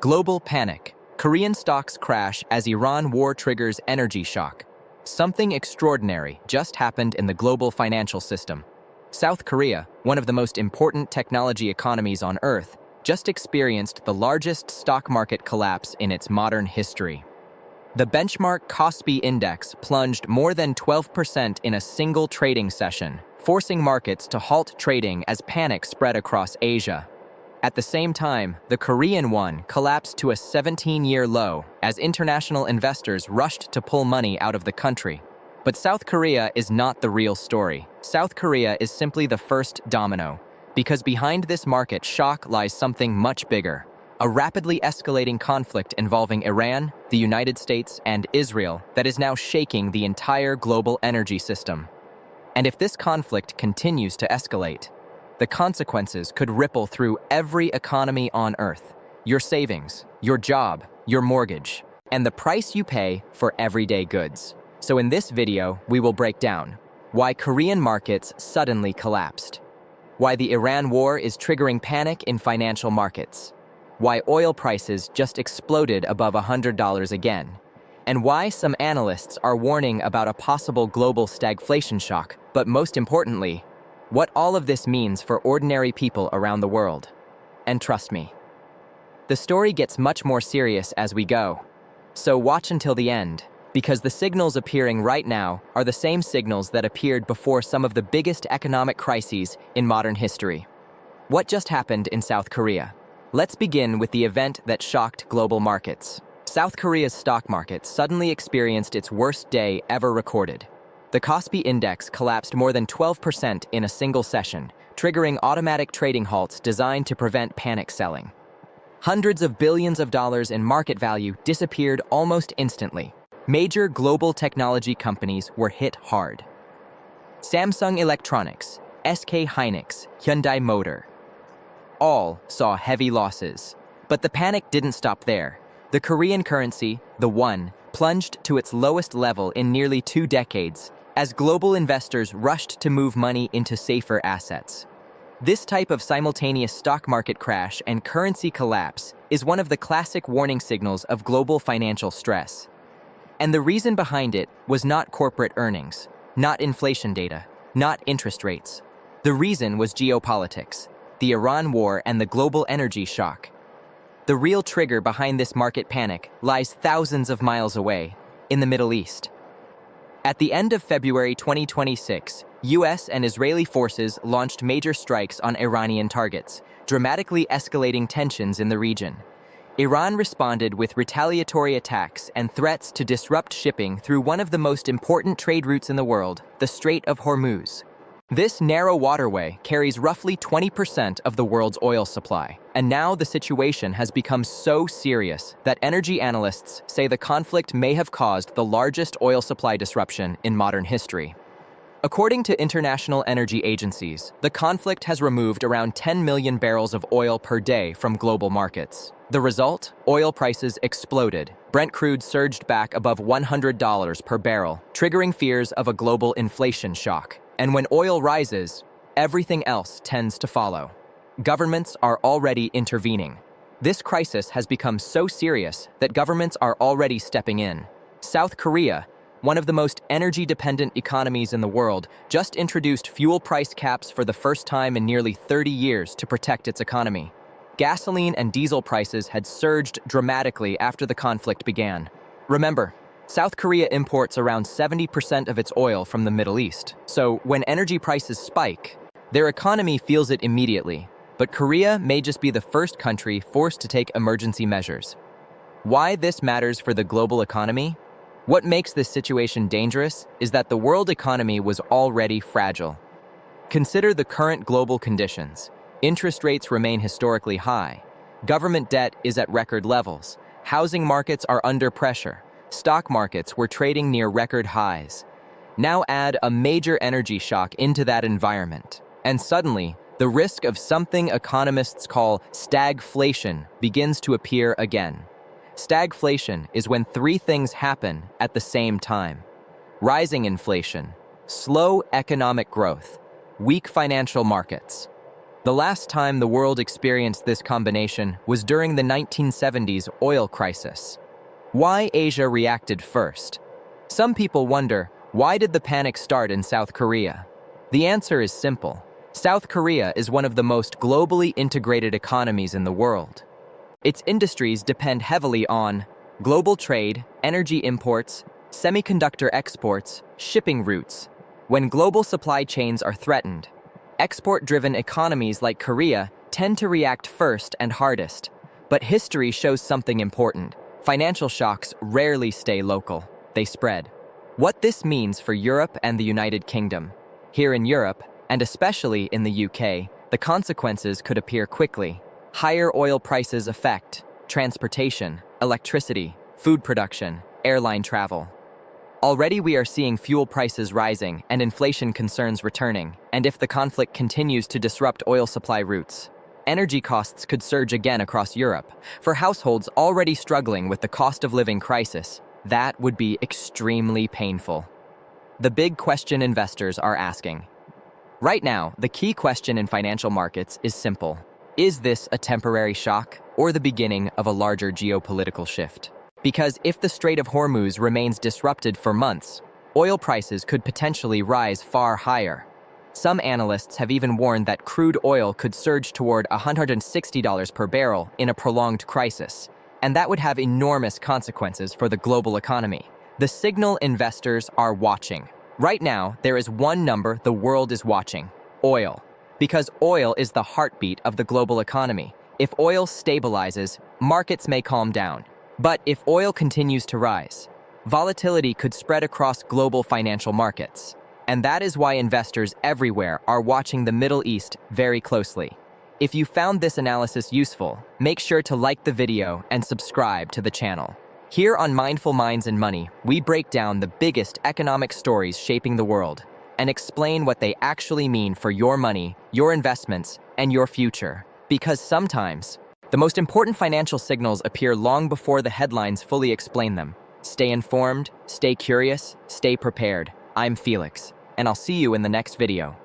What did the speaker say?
Global panic. Korean stocks crash as Iran war triggers energy shock. Something extraordinary just happened in the global financial system. South Korea, one of the most important technology economies on Earth, just experienced the largest stock market collapse in its modern history. The benchmark Kospi index plunged more than 12% in a single trading session, forcing markets to halt trading as panic spread across Asia. At the same time, the Korean won collapsed to a 17-year low as international investors rushed to pull money out of the country. But South Korea is not the real story. South Korea is simply the first domino, because behind this market shock lies something much bigger. A rapidly escalating conflict involving Iran, the United States, and Israel that is now shaking the entire global energy system. And if this conflict continues to escalate, the consequences could ripple through every economy on Earth. Your savings, your job, your mortgage, and the price you pay for everyday goods. So in this video, we will break down why Korean markets suddenly collapsed, why the Iran war is triggering panic in financial markets, why oil prices just exploded above $100 again, and why some analysts are warning about a possible global stagflation shock, but most importantly, what all of this means for ordinary people around the world. And trust me, the story gets much more serious as we go. So watch until the end, because the signals appearing right now are the same signals that appeared before some of the biggest economic crises in modern history. What just happened in South Korea? Let's begin with the event that shocked global markets. South Korea's stock market suddenly experienced its worst day ever recorded. The Kospi index collapsed more than 12% in a single session, triggering automatic trading halts designed to prevent panic selling. Hundreds of billions of dollars in market value disappeared almost instantly. Major global technology companies were hit hard. Samsung Electronics, SK Hynix, Hyundai Motor, all saw heavy losses. But the panic didn't stop there. The Korean currency, the won, plunged to its lowest level in nearly 2 decades, as global investors rushed to move money into safer assets. This type of simultaneous stock market crash and currency collapse is one of the classic warning signals of global financial stress. And the reason behind it was not corporate earnings, not inflation data, not interest rates. The reason was geopolitics, the Iran war and the global energy shock. The real trigger behind this market panic lies thousands of miles away, in the Middle East. At the end of February 2026, US and Israeli forces launched major strikes on Iranian targets, dramatically escalating tensions in the region. Iran responded with retaliatory attacks and threats to disrupt shipping through one of the most important trade routes in the world, the Strait of Hormuz. This narrow waterway carries roughly 20% of the world's oil supply, and now the situation has become so serious that energy analysts say the conflict may have caused the largest oil supply disruption in modern history. According to international energy agencies, the conflict has removed around 10 million barrels of oil per day from global markets. The result? Oil prices exploded. Brent crude surged back above $100 per barrel, triggering fears of a global inflation shock. And when oil rises, everything else tends to follow. Governments are already intervening. This crisis has become so serious that governments are already stepping in. South Korea, one of the most energy-dependent economies in the world, just introduced fuel price caps for the first time in nearly 30 years to protect its economy. Gasoline and diesel prices had surged dramatically after the conflict began. Remember, South Korea imports around 70% of its oil from the Middle East. So when energy prices spike, their economy feels it immediately. But Korea may just be the first country forced to take emergency measures. Why this matters for the global economy? What makes this situation dangerous is that the world economy was already fragile. Consider the current global conditions. Interest rates remain historically high. Government debt is at record levels. Housing markets are under pressure. Stock markets were trading near record highs. Now add a major energy shock into that environment, and suddenly, the risk of something economists call stagflation begins to appear again. Stagflation is when 3 things happen at the same time: rising inflation, slow economic growth, weak financial markets. The last time the world experienced this combination was during the 1970s oil crisis. Why Asia reacted first? Some people wonder, why did the panic start in South Korea? The answer is simple. South Korea is one of the most globally integrated economies in the world. Its industries depend heavily on global trade, energy imports, semiconductor exports, shipping routes. When global supply chains are threatened, export-driven economies like Korea tend to react first and hardest. But history shows something important. Financial shocks rarely stay local. They spread. What this means for Europe and the United Kingdom. Here in Europe, and especially in the UK, the consequences could appear quickly. Higher oil prices affect transportation, electricity, food production, airline travel. Already we are seeing fuel prices rising and inflation concerns returning, and if the conflict continues to disrupt oil supply routes, energy costs could surge again across Europe. For households already struggling with the cost of living crisis, that would be extremely painful. The big question investors are asking. Right now, the key question in financial markets is simple. Is this a temporary shock or the beginning of a larger geopolitical shift? Because if the Strait of Hormuz remains disrupted for months, oil prices could potentially rise far higher. Some analysts have even warned that crude oil could surge toward $160 per barrel in a prolonged crisis, and that would have enormous consequences for the global economy. The signal investors are watching. Right now, there is one number the world is watching: oil. Because oil is the heartbeat of the global economy. If oil stabilizes, markets may calm down. But if oil continues to rise, volatility could spread across global financial markets. And that is why investors everywhere are watching the Middle East very closely. If you found this analysis useful, make sure to like the video and subscribe to the channel. Here on Mindful Minds and Money, we break down the biggest economic stories shaping the world and explain what they actually mean for your money, your investments, and your future. Because sometimes, the most important financial signals appear long before the headlines fully explain them. Stay informed, stay curious, stay prepared. I'm Felix, and I'll see you in the next video.